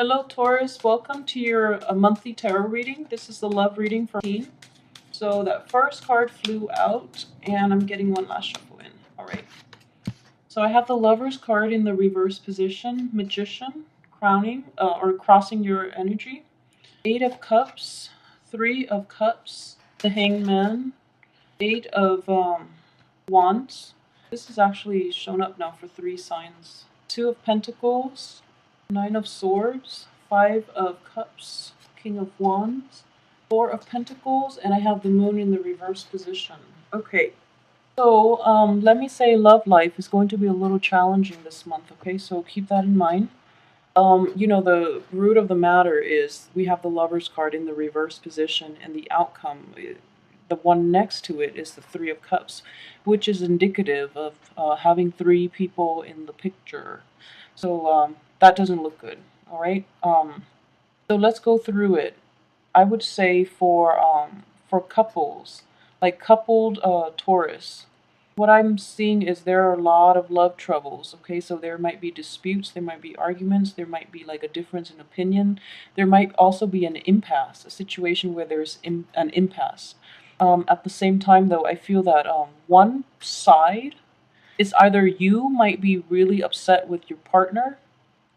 Hello, Taurus. Welcome to your monthly tarot reading. This is the love reading for me. So that first card flew out, and I'm getting one last shuffle in. All right. So I have the Lover's card in the reverse position, Magician, crowning or crossing your energy. Eight of Cups, Three of Cups, the Hangman, Eight of Wands. This is actually shown up now for three signs. Two of Pentacles, Nine of Swords, Five of Cups, King of Wands, Four of Pentacles, and I have the Moon in the reverse position. Okay, so let me say love life is going to be a little challenging this month, okay? So keep that in mind. The root of the matter is we have the Lover's card in the reverse position, and the outcome, the one next to it, is the Three of Cups, which is indicative of having three people in the picture. So that doesn't look good. All right. So let's go through it. I would say for couples, like coupled Taurus, what I'm seeing is there are a lot of love troubles. Okay, so there might be disputes, there might be arguments, there might be like a difference in opinion. There might also be an impasse, a situation where there's an impasse. At the same time, though, I feel that one side is either you might be really upset with your partner,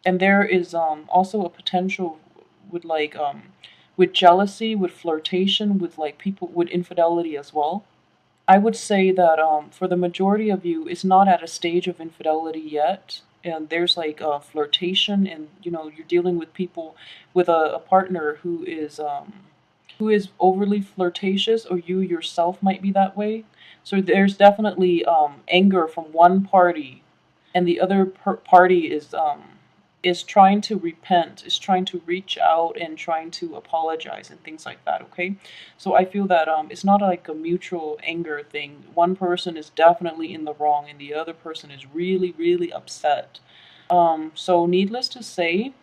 and there is also a potential with with jealousy, with flirtation, with like people with infidelity as well. I would say that for the majority of you, it's not at a stage of infidelity yet, and there's like flirtation, and you're dealing with people with a partner who is overly flirtatious, or you yourself might be that way. So there's definitely anger from one party, and the other party is trying to repent, is trying to reach out and trying to apologize and things like that. Okay, so I feel that it's not like a mutual anger thing. One person is definitely in the wrong, and the other person is really, really upset. So needless to say,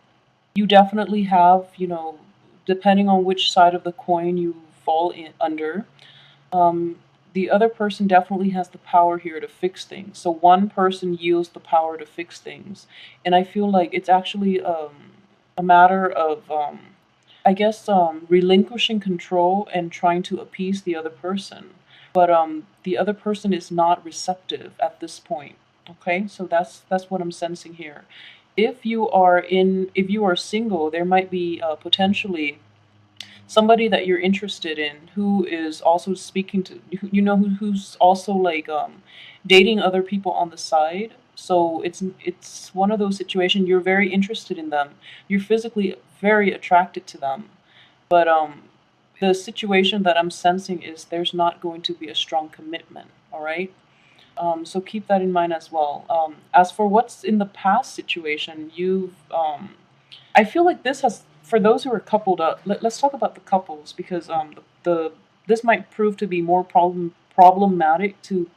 you definitely have, depending on which side of the coin you fall in under, um, the other person definitely has the power here to fix things. So one person yields the power to fix things, and I feel like it's actually a matter of, I guess, relinquishing control and trying to appease the other person. But the other person is not receptive at this point. Okay, so that's what I'm sensing here. If you are single, there might be potentially somebody that you're interested in who is also speaking to, who's also like dating other people on the side. So it's one of those situations, you're very interested in them, you're physically very attracted to them, but the situation that I'm sensing is there's not going to be a strong commitment. All right. So keep that in mind as well. As for what's in the past situation, I feel like this has, for those who are coupled up, let's talk about the couples, because this might prove to be more problematic to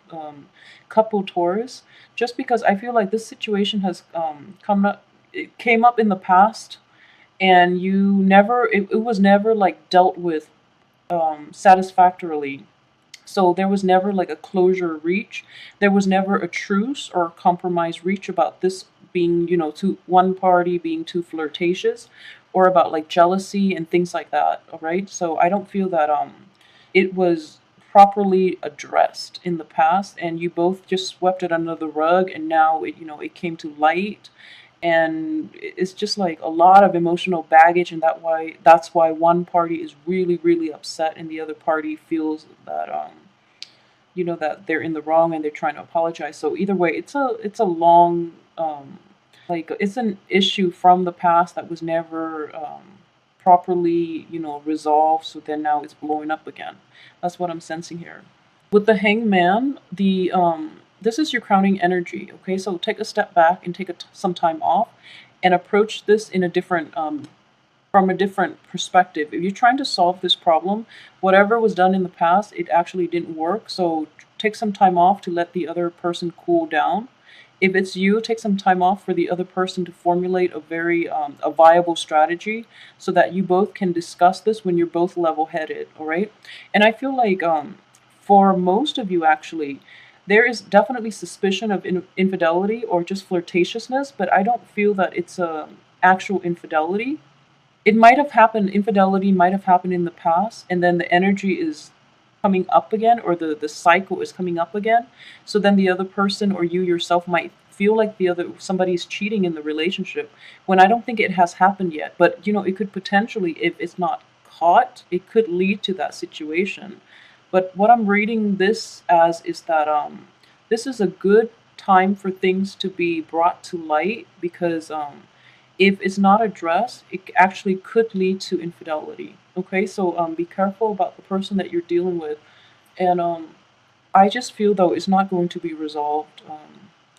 couple Taurus, just because I feel like this situation has it came up in the past, and it was never like dealt with satisfactorily. So there was never like a closure reach. There was never a truce or a compromise reach about this being, too, one party being too flirtatious, or about like jealousy and things like that. All right. So I don't feel that it was properly addressed in the past, and you both just swept it under the rug, and now it came to light, and it's just like a lot of emotional baggage, and that's why one party is really, really upset, and the other party feels that that they're in the wrong, and they're trying to apologize. So either way, it's a long, like, it's an issue from the past that was never properly resolved, so then now it's blowing up again. That's what I'm sensing here. With the Hangman, this is your crowning energy. Okay, so take a step back and take some time off, and approach this in a different from a different perspective. If you're trying to solve this problem, whatever was done in the past, it actually didn't work. So take some time off to let the other person cool down. If it's you, take some time off for the other person to formulate a viable strategy, so that you both can discuss this when you're both level-headed. All right. And I feel like for most of you, actually, there is definitely suspicion of infidelity or just flirtatiousness, but I don't feel that it's actual infidelity. It might have happened, infidelity might have happened in the past, and then the energy is coming up again, or the cycle is coming up again. So then the other person or you yourself might feel like the other somebody's cheating in the relationship, when I don't think it has happened yet. But it could potentially, if it's not caught, it could lead to that situation. But what I'm reading this as is that this is a good time for things to be brought to light, because if it's not addressed, it actually could lead to infidelity. Okay, so be careful about the person that you're dealing with, and I just feel though it's not going to be resolved.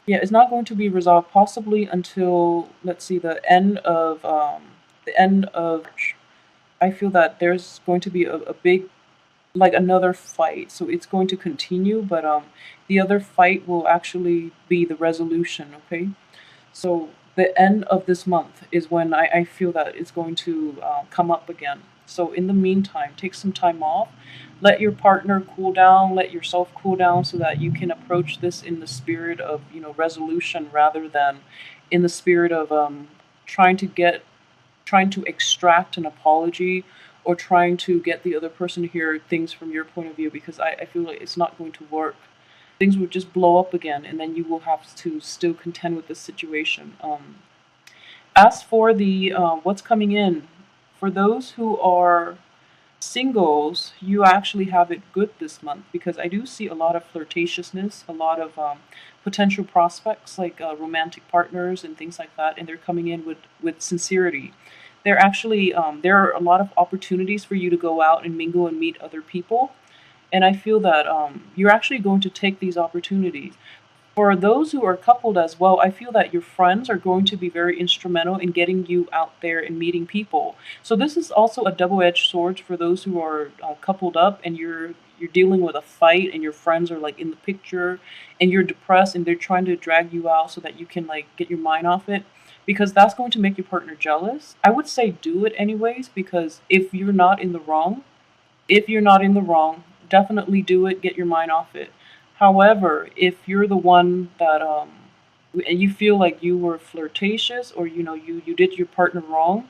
Yeah, it's not going to be resolved possibly until, let's see, the end of March. I feel that there's going to be a big, like, another fight. So it's going to continue, but the other fight will actually be the resolution. Okay, so the end of this month is when I feel that it's going to come up again. So in the meantime, take some time off. Let your partner cool down. Let yourself cool down so that you can approach this in the spirit of resolution, rather than in the spirit of trying to get trying to extract an apology, or trying to get the other person to hear things from your point of view, because I feel like it's not going to work. Things would just blow up again, and then you will have to still contend with the situation. As for the what's coming in, for those who are singles, you actually have it good this month, because I do see a lot of flirtatiousness, a lot of potential prospects, like romantic partners and things like that, and they're coming in with sincerity. There are a lot of opportunities for you to go out and mingle and meet other people, and I feel that you're actually going to take these opportunities. For those who are coupled as well, I feel that your friends are going to be very instrumental in getting you out there and meeting people. So this is also a double-edged sword for those who are coupled up, and you're dealing with a fight, and your friends are like in the picture, and you're depressed, and they're trying to drag you out so that you can like get your mind off it, because that's going to make your partner jealous. I would say do it anyways, because if you're not in the wrong, definitely do it, get your mind off it. However, if you're the one that and you feel like you were flirtatious, or you did your partner wrong,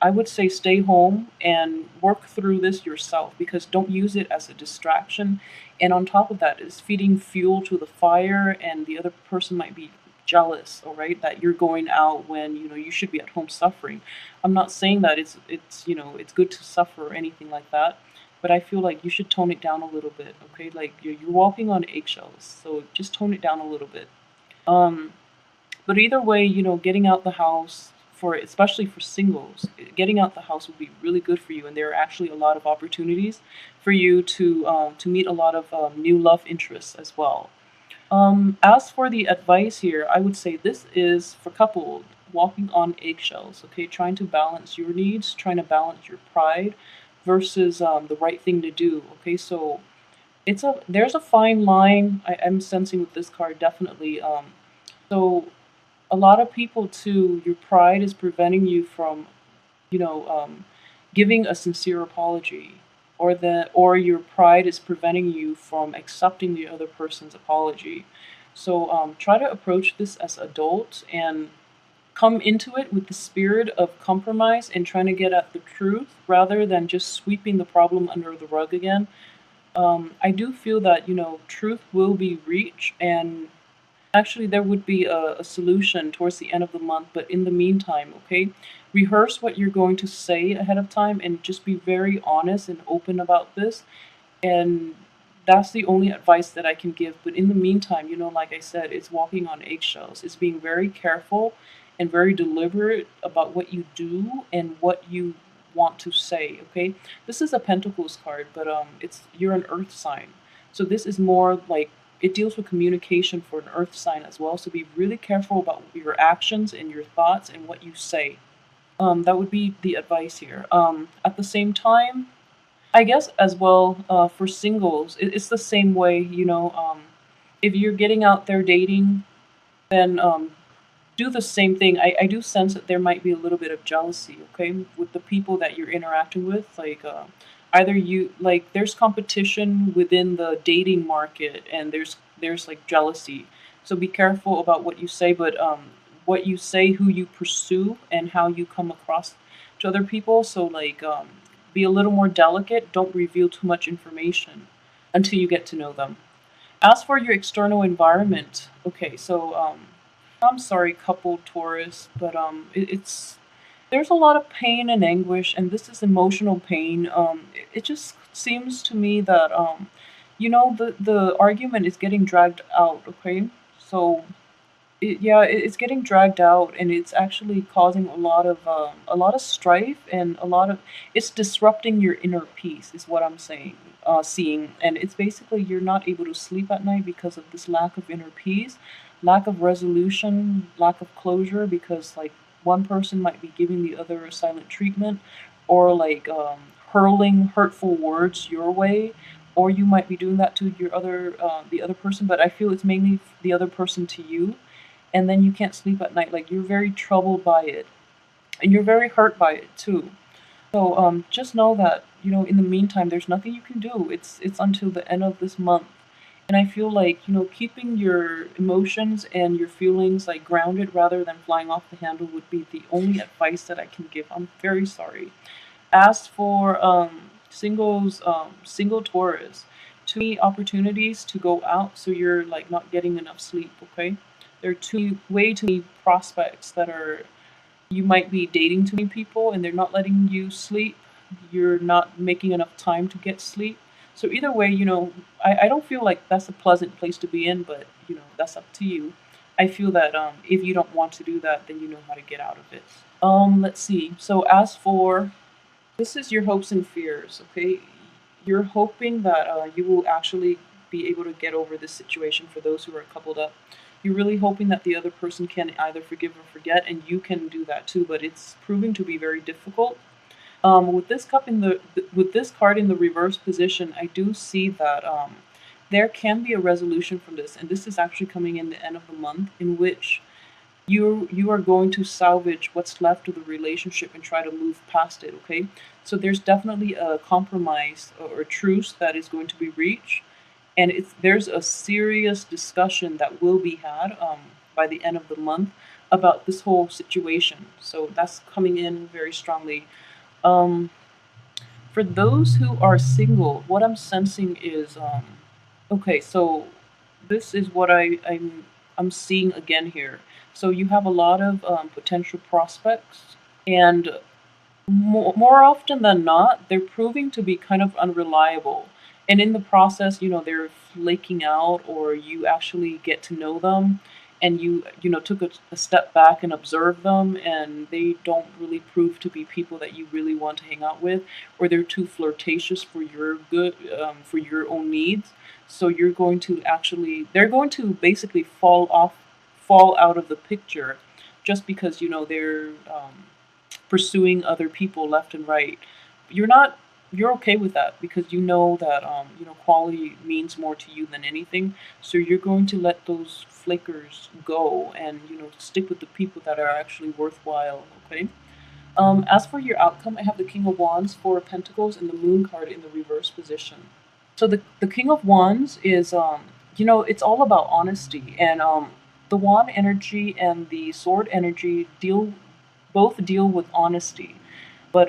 I would say stay home and work through this yourself, because don't use it as a distraction. And on top of that, is feeding fuel to the fire, and the other person might be jealous, all right, that you're going out when you should be at home suffering. I'm not saying that it's good to suffer or anything like that, but I feel like you should tone it down a little bit, okay? Like you're walking on eggshells, so just tone it down a little bit. Um, but either way, getting out the house, for especially for singles, getting out the house would be really good for you, and there are actually a lot of opportunities for you to meet a lot of new love interests as well. As for the advice here, I would say this is for couple walking on eggshells, okay? Trying to balance your needs, trying to balance your pride versus the right thing to do, okay? So there's a fine line I'm sensing with this card, definitely. So a lot of people too, your pride is preventing you from you know, um, giving a sincere apology, or your pride is preventing you from accepting the other person's apology. So try to approach this as adults, and come into it with the spirit of compromise and trying to get at the truth, rather than just sweeping the problem under the rug again. I do feel that truth will be reached, and actually, there would be a solution towards the end of the month, but in the meantime, okay, rehearse what you're going to say ahead of time, and just be very honest and open about this. And that's the only advice that I can give. But in the meantime, like I said, it's walking on eggshells. It's being very careful and very deliberate about what you do and what you want to say, okay? This is a Pentacles card, but you're an earth sign. So this is more like, it deals with communication for an earth sign as well. So be really careful about your actions and your thoughts and what you say. That would be the advice here. At the same time, I guess as well, for singles, it's the same way, if you're getting out there dating, then do the same thing. I do sense that there might be a little bit of jealousy, okay, with the people that you're interacting with. Like, either there's competition within the dating market, and there's like jealousy. So be careful about what you say, but what you say, who you pursue, and how you come across to other people. So like, be a little more delicate. Don't reveal too much information until you get to know them. As for your external environment, okay, so I'm sorry, couple Taurus, but it's there's a lot of pain and anguish, and this is emotional pain. It just seems to me that the argument is getting dragged out. Okay, so it's getting dragged out, and it's actually causing a lot of strife and a lot of it's disrupting your inner peace, is what I'm saying, seeing, and it's basically you're not able to sleep at night because of this lack of inner peace, lack of resolution, lack of closure, because like one person might be giving the other a silent treatment, or like hurling hurtful words your way, or you might be doing that to your other the other person, but I feel it's mainly the other person to you, and then you can't sleep at night. Like you're very troubled by it, and you're very hurt by it too. So just know that in the meantime, there's nothing you can do. It's until the end of this month, and I feel like keeping your emotions and your feelings like grounded rather than flying off the handle would be the only advice that I can give. I'm very sorry. As for single Taurus, too many opportunities to go out, so you're like not getting enough sleep. Okay, there are way too many prospects that are you might be dating too many people, and they're not letting you sleep. You're not making enough time to get sleep. So either way, I don't feel like that's a pleasant place to be in, but that's up to you. I feel that if you don't want to do that, then you know how to get out of it. Let's see. So as for this is your hopes and fears, okay? You're hoping that you will actually be able to get over this situation for those who are coupled up. You're really hoping that the other person can either forgive or forget, and you can do that too, but it's proving to be very difficult. With this cup with this card in the reverse position, I do see that there can be a resolution from this, and this is actually coming in the end of the month, in which you are going to salvage what's left of the relationship and try to move past it. Okay, so there's definitely a compromise or a truce that is going to be reached, and there's a serious discussion that will be had by the end of the month about this whole situation. So that's coming in very strongly. um, for those who are single, what I'm sensing is okay. So this is what I'm seeing again here. So you have a lot of potential prospects, and more often than not, they're proving to be kind of unreliable. And in the process, they're flaking out, or you actually get to know them, and you took a step back and observe them, and they don't really prove to be people that you really want to hang out with, or they're too flirtatious for your good, for your own needs. So they're going to basically fall out of the picture, just because they're pursuing other people left and right. You're not you're okay with that, because you know that quality means more to you than anything. So you're going to let those flickers go, and stick with the people that are actually worthwhile. Okay. As for your outcome, I have the King of Wands, Four of Pentacles, and the Moon card in the reverse position. So the King of Wands is it's all about honesty, and the Wand energy and the Sword energy deal with honesty, but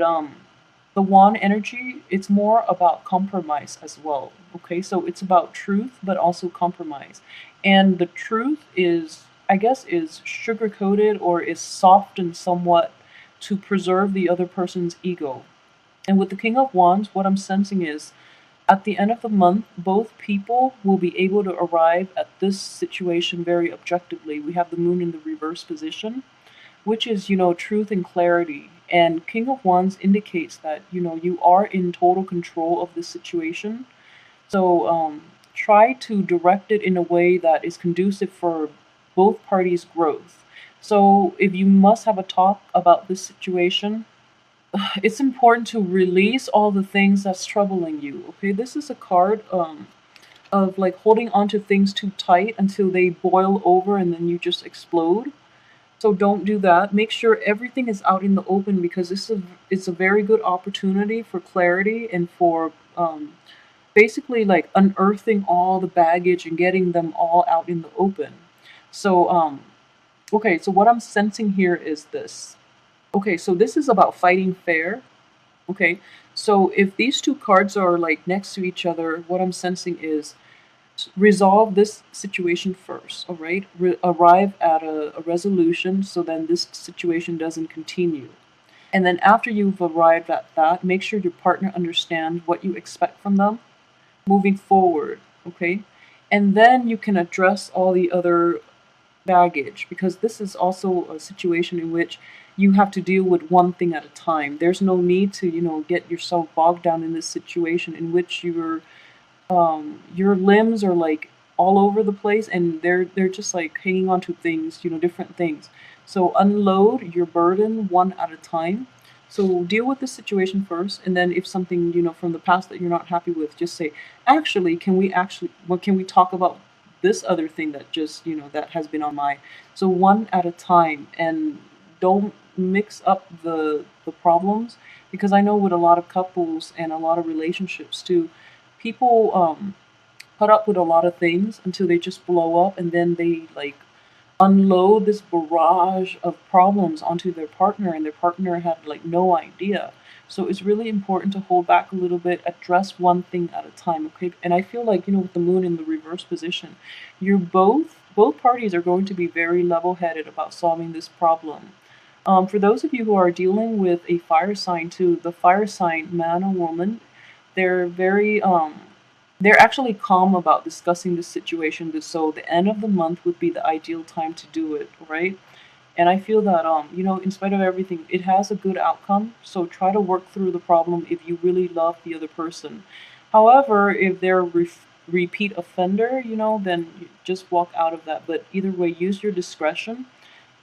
the Wand energy, it's more about compromise as well. Okay, so it's about truth but also compromise, and the truth is, I guess, is sugar coated or is softened somewhat to preserve the other person's ego. And with the King of Wands, what I'm sensing is at the end of the month, both people will be able to arrive at this situation very objectively. We have the Moon in the reverse position, which is, truth and clarity. And King of Wands indicates that, you are in total control of this situation. So try to direct it in a way that is conducive for both parties' growth. So if you must have a talk about this situation, it's important to release all the things that's troubling you. Okay, this is a card of like holding onto things too tight until they boil over and then you just explode. So don't do that. Make sure everything is out in the open, because it's a very good opportunity for clarity and for basically like unearthing all the baggage and getting them all out in the open. So Okay, so what I'm sensing here is this. Okay, so this is about fighting fair. Okay, so if these two cards are like next to each other, what I'm sensing is resolve this situation first, all right? Arrive at a resolution so then this situation doesn't continue. And then after you've arrived at that, make sure your partner understands what you expect from them moving forward, okay? And then you can address all the other baggage because this is also a situation in which you have to deal with one thing at a time. There's no need to, get yourself bogged down in this situation in which your limbs are like all over the place and they're just like hanging on to things, different things. So unload your burden one at a time. So deal with the situation first, and then if something from the past that you're not happy with, just say, actually, what can we talk about this other thing that just that has been on my. So one at a time, and don't mix up the problems, because I know with a lot of couples and a lot of relationships too, people put up with a lot of things until they just blow up, and then they like unload this barrage of problems onto their partner, and their partner had like no idea. So it's really important to hold back a little bit, address one thing at a time, okay? And I feel like, with the moon in the reverse position, you're both parties are going to be very level-headed about solving this problem. For those of you who are dealing with a fire sign too, the fire sign, man or woman, they're very they're actually calm about discussing this situation. So the end of the month would be the ideal time to do it, right? And I feel that in spite of everything, it has a good outcome. So try to work through the problem if you really love the other person. However, if they're repeat offender, then you just walk out of that. But either way, use your discretion.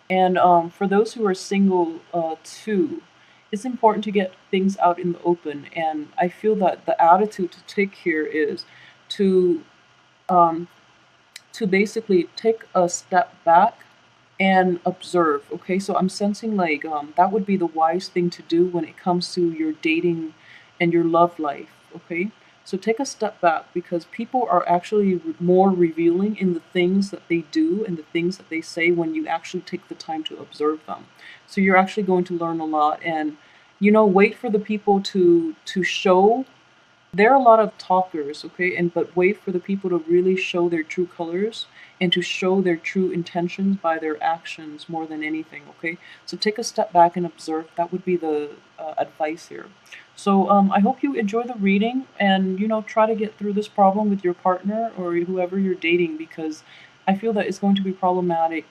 And for those who are single, too, it's important to get things out in the open. And I feel that the attitude to take here is to um, to basically take a step back and observe. Okay, so I'm sensing like that would be the wise thing to do when it comes to your dating and your love life. Okay, so take a step back, because people are actually more revealing in the things that they do and the things that they say when you actually take the time to observe them. So you're actually going to learn a lot, and wait for the people to show. There are a lot of talkers, okay, and but wait for the people to really show their true colors and to show their true intentions by their actions more than anything, okay? So take a step back and observe. That would be the advice here. So I hope you enjoy the reading, and try to get through this problem with your partner or whoever you're dating, because I feel that it's going to be problematic.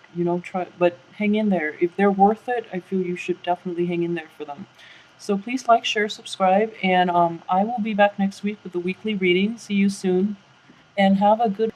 Try, but hang in there. If they're worth it, I feel you should definitely hang in there for them. So please like, share, subscribe, and I will be back next week with the weekly reading. See you soon, and have a good.